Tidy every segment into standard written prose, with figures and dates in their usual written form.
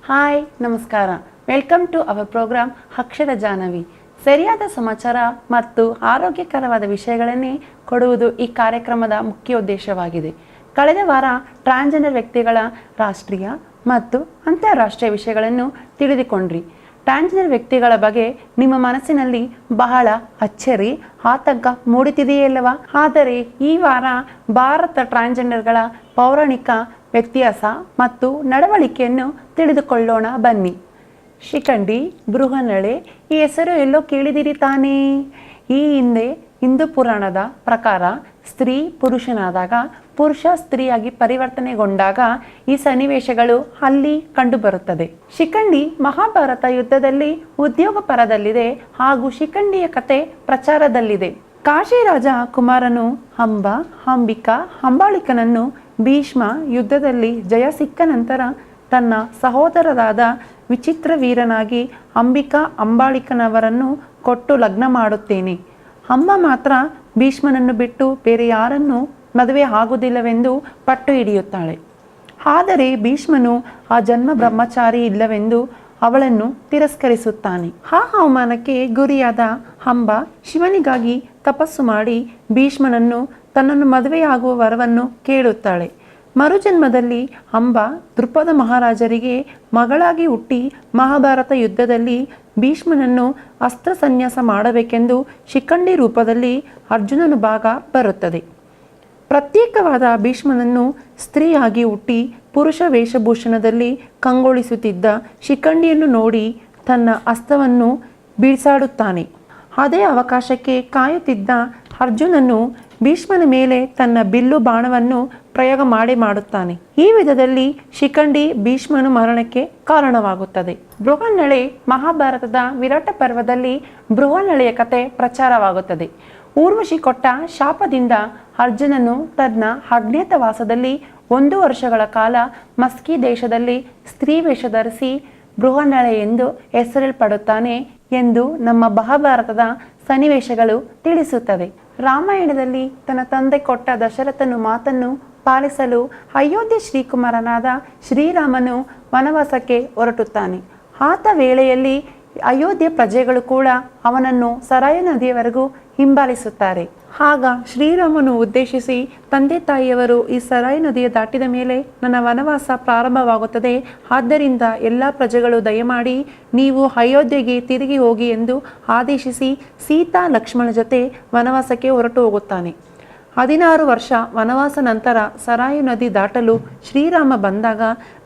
Hi ನಮಸ್ಕಾರ. Welcome to our program ಅಕ್ಷರ ಜಾಹ್ನವಿ. ಸರಿಯಾದ ಸಮಾಚಾರ ಮತ್ತು ಆರೋಗ್ಯಕರವಾದ ವಿಷಯಗಳನ್ನೇ ಕೊಡುವುದು ಈ ಕಾರ್ಯಕ್ರಮದ ಮುಖ್ಯ ಉದ್ದೇಶವಾಗಿದೆ. ಕಳೆದ ವಾರ ಟ್ರಾನ್ಸ್ಜೆಂಡರ್ ವ್ಯಕ್ತಿಗಳ ರಾಷ್ಟ್ರೀಯ ಮತ್ತು ಅಂತಾರಾಷ್ಟ್ರೀಯ ವಿಷಯಗಳನ್ನು ತಿಳಿದುಕೊಂಡ್ರಿ. ಟ್ರಾನ್ಸ್ಜೆಂಡರ್ ವ್ಯಕ್ತಿಗಳ ಬಗ್ಗೆ ನಿಮ್ಮ ಮನಸ್ಸಿನಲ್ಲಿ ಬಹಳ ಅಚ್ಚರಿ, ಆತಂಕ ಮೂಡುತ್ತಿದೆಯಲ್ಲವಾ? ಆದರೆ ಈ ವಾರ ಭಾರತ ಟ್ರಾನ್ಸ್ಜೆಂಡರ್ಗಳ ಪೌರಾಣಿಕ ವ್ಯತ್ಯಾಸ ಮತ್ತು ನಡವಳಿಕೆಯನ್ನು ತಿಳಿದುಕೊಳ್ಳೋಣ ಬನ್ನಿ. ಶಿಖಂಡಿ, ಬೃಹನ್ನಳೆ ಈ ಹೆಸರು ಎಲ್ಲೋ ಕೇಳಿದಿರಿ ತಾನೇ? ಈ ಹಿಂದೆ ಹಿಂದೂ ಪುರಾಣದ ಪ್ರಕಾರ ಸ್ತ್ರೀ ಪುರುಷನಾದಾಗ, ಪುರುಷ ಸ್ತ್ರೀಯಾಗಿ ಪರಿವರ್ತನೆಗೊಂಡಾಗ ಈ ಸನ್ನಿವೇಶಗಳು ಅಲ್ಲಿ ಕಂಡುಬರುತ್ತದೆ. ಶಿಖಂಡಿ ಮಹಾಭಾರತ ಯುದ್ಧದಲ್ಲಿ ಉದ್ಯೋಗ ಪರದಲ್ಲಿದೆ ಹಾಗೂ ಶಿಖಂಡಿಯ ಕತೆ ಪ್ರಚಾರದಲ್ಲಿದೆ. ಕಾಶಿರಾಜ ಕುಮಾರನು ಅಂಬಿಕಾ, ಅಂಬಾಳಿಕನನ್ನು ಭೀಷ್ಮ ಯುದ್ಧದಲ್ಲಿ ಜಯ ಸಿಕ್ಕ ನಂತರ ತನ್ನ ಸಹೋದರರಾದ ವಿಚಿತ್ರವೀರನಾಗಿ ಅಂಬಿಕಾ ಅಂಬಾಳಿಕನವರನ್ನು ಕೊಟ್ಟು ಲಗ್ನ ಮಾಡುತ್ತೇನೆ. ಅಂಬ ಮಾತ್ರ ಭೀಷ್ಮನನ್ನು ಬಿಟ್ಟು ಬೇರೆ ಯಾರನ್ನು ಮದುವೆ ಆಗುವುದಿಲ್ಲವೆಂದು ಪಟ್ಟು ಹಿಡಿಯುತ್ತಾಳೆ. ಆದರೆ ಭೀಷ್ಮನು ಆ ಜನ್ಮ ಬ್ರಹ್ಮಚಾರಿ ಇಲ್ಲವೆಂದು ಅವಳನ್ನು ತಿರಸ್ಕರಿಸುತ್ತಾನೆ. ಆ ಅವಮಾನಕ್ಕೆ ಗುರಿಯಾದ ಅಂಬ ಶಿವನಿಗಾಗಿ ತಪಸ್ಸು ಮಾಡಿ ಭೀಷ್ಮನನ್ನು ತನ್ನನ್ನು ಮದುವೆಯಾಗುವ ವರವನ್ನು ಕೇಳುತ್ತಾಳೆ. ಮರುಜನ್ಮದಲ್ಲಿ ಅಂಬ ದೃಪದ ಮಹಾರಾಜರಿಗೆ ಮಗಳಾಗಿ ಹುಟ್ಟಿ ಮಹಾಭಾರತ ಯುದ್ಧದಲ್ಲಿ ಭೀಷ್ಮನನ್ನು ಅಸ್ತ್ರ ಸನ್ಯಾಸ ಮಾಡಬೇಕೆಂದು ಶಿಖಂಡಿ ರೂಪದಲ್ಲಿ ಅರ್ಜುನನ ಭಾಗ ಬರುತ್ತದೆ. ಪ್ರತ್ಯೇಕವಾದ ಭೀಷ್ಮನನ್ನು ಸ್ತ್ರೀಯಾಗಿ ಹುಟ್ಟಿ ಪುರುಷ ವೇಷಭೂಷಣದಲ್ಲಿ ಕಂಗೊಳಿಸುತ್ತಿದ್ದ ಶಿಖಂಡಿಯನ್ನು ನೋಡಿ ತನ್ನ ಅಸ್ತ್ರವನ್ನು ಬೀಸಾಡುತ್ತಾನೆ. ಅದೇ ಅವಕಾಶಕ್ಕೆ ಕಾಯುತ್ತಿದ್ದ ಅರ್ಜುನನು ಭೀಷ್ಮನ ಮೇಲೆ ತನ್ನ ಬಿಲ್ಲು ಬಾಣವನ್ನು ಪ್ರಯೋಗ ಮಾಡುತ್ತಾನೆ. ಈ ವಿಧದಲ್ಲಿ ಶಿಖಂಡಿ ಭೀಷ್ಮನ ಮರಣಕ್ಕೆ ಕಾರಣವಾಗುತ್ತದೆ. ಬೃಹನ್ನಳೆ ಮಹಾಭಾರತದ ವಿರಾಟ ಪರ್ವದಲ್ಲಿ ಬೃಹನ್ನಳೆಯ ಕತೆ ಪ್ರಚಾರವಾಗುತ್ತದೆ. ಊರ್ವಶಿ ಕೊಟ್ಟ ಶಾಪದಿಂದ ಅರ್ಜುನನು ತನ್ನ ಅಜ್ಞಾತವಾಸದಲ್ಲಿ 1 ವರ್ಷಗಳ ಕಾಲ ಮಸ್ಕಿ ದೇಶದಲ್ಲಿ ಸ್ತ್ರೀ ವೇಷ ಧರಿಸಿ ಬೃಹನ್ನಳೆ ಎಂದು ಹೆಸರಿಸಲ್ಪಡುತ್ತಾನೆ ಎಂದು ನಮ್ಮ ಮಹಾಭಾರತದ ಸನ್ನಿವೇಶಗಳು ತಿಳಿಸುತ್ತದೆ. ರಾಮಾಯಣದಲ್ಲಿ ತನ್ನ ತಂದೆ ಕೊಟ್ಟ ದಶರಥನ ಮಾತನ್ನು ಪಾಲಿಸಲು ಅಯೋಧ್ಯೆ ಶ್ರೀಕುಮಾರನಾದ ಶ್ರೀರಾಮನು ವನವಾಸಕ್ಕೆ ಹೊರಟುತ್ತಾನೆ. ಆತ ವೇಳೆಯಲ್ಲಿ ಅಯೋಧ್ಯೆ ಪ್ರಜೆಗಳು ಕೂಡ ಅವನನ್ನು ಸರಾಯು ನದಿಯವರೆಗೂ ಹಿಂಬಾಲಿಸುತ್ತಾರೆ. ಆಗ ಶ್ರೀರಾಮನು ಉದ್ದೇಶಿಸಿ, ತಂದೆ ತಾಯಿಯವರು ಈ ಸರಾಯು ನದಿಯ ದಾಟಿದ ಮೇಲೆ ನನ್ನ ವನವಾಸ ಪ್ರಾರಂಭವಾಗುತ್ತದೆ. ಆದ್ದರಿಂದ ಎಲ್ಲ ಪ್ರಜೆಗಳು ದಯಮಾಡಿ ನೀವು ಅಯೋಧ್ಯೆಗೆ ತಿರುಗಿ ಹೋಗಿ ಎಂದು ಆದೇಶಿಸಿ ಸೀತಾ ಲಕ್ಷ್ಮಣ ಜೊತೆ ವನವಾಸಕ್ಕೆ ಹೊರಟು ಹೋಗುತ್ತಾನೆ. 16 ವರ್ಷ ವನವಾಸ ನಂತರ ಸರಾಯು ನದಿ ದಾಟಲು ಶ್ರೀರಾಮ ಬಂದಾಗ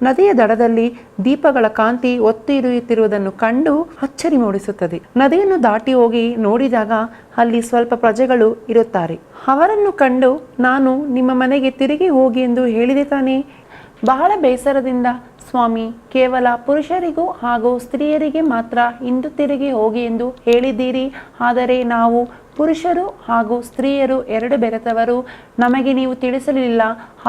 ನದಿಯ ದಡದಲ್ಲಿ ದೀಪಗಳ ಕಾಂತಿ ಒತ್ತಿರಿಯುತ್ತಿರುವುದನ್ನು ಕಂಡು ಅಚ್ಚರಿ ಮೂಡಿಸುತ್ತದೆ. ನದಿಯನ್ನು ದಾಟಿ ಹೋಗಿ ನೋಡಿದಾಗ ಅಲ್ಲಿ ಸ್ವಲ್ಪ ಪ್ರಜೆಗಳು ಇರುತ್ತಾರೆ. ಅವರನ್ನು ಕಂಡು, ನಾನು ನಿಮ್ಮ ಮನೆಗೆ ತಿರುಗಿ ಹೋಗಿ ಎಂದು ಹೇಳಿದೆ ತಾನೇ? ಬಹಳ ಬೇಸರದಿಂದ, ಸ್ವಾಮಿ, ಕೇವಲ ಪುರುಷರಿಗೂ ಹಾಗೂ ಸ್ತ್ರೀಯರಿಗೆ ಮಾತ್ರ ಇಂದು ತಿರುಗಿ ಹೋಗಿ ಎಂದು ಹೇಳಿದ್ದೀರಿ. ಆದರೆ ನಾವು ಪುರುಷರು ಹಾಗೂ ಸ್ತ್ರೀಯರು 2 ಬೆರೆತವರು, ನಮಗೆ ನೀವು ತಿಳಿಸಲಿಲ್ಲ.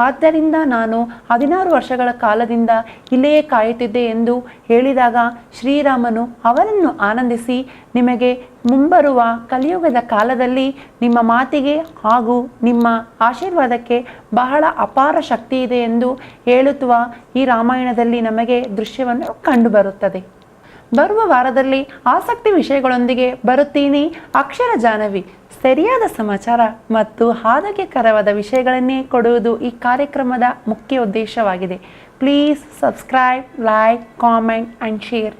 ಆದ್ದರಿಂದ ನಾನು 16 ವರ್ಷಗಳ ಕಾಲದಿಂದ ಇಲ್ಲಿಯೇ ಕಾಯುತ್ತಿದ್ದೆ ಎಂದು ಹೇಳಿದಾಗ ಶ್ರೀರಾಮನು ಅವರನ್ನು ಆನಂದಿಸಿ, ನಿಮಗೆ ಮುಂಬರುವ ಕಲಿಯುಗದ ಕಾಲದಲ್ಲಿ ನಿಮ್ಮ ಮಾತಿಗೆ ಹಾಗೂ ನಿಮ್ಮ ಆಶೀರ್ವಾದಕ್ಕೆ ಬಹಳ ಅಪಾರ ಶಕ್ತಿ ಇದೆ ಎಂದು ಹೇಳುತ್ತುವ ಈ ರಾಮಾಯಣದಲ್ಲಿ ನಮಗೆ ದೃಶ್ಯವನ್ನು ಕಂಡುಬರುತ್ತದೆ. ಬರುವ ವಾರದಲ್ಲಿ ಆಸಕ್ತಿ ವಿಷಯಗಳೊಂದಿಗೆ ಬರುತ್ತೀನಿ. ಅಕ್ಷರ ಜಾಹ್ನವಿ. ಸರಿಯಾದ ಸಮಾಚಾರ ಮತ್ತು ಆರೋಗ್ಯಕರವಾದ ವಿಷಯಗಳನ್ನೇ ಕೊಡುವುದು ಈ ಕಾರ್ಯಕ್ರಮದ ಮುಖ್ಯ ಉದ್ದೇಶವಾಗಿದೆ. Please subscribe, like, comment and share.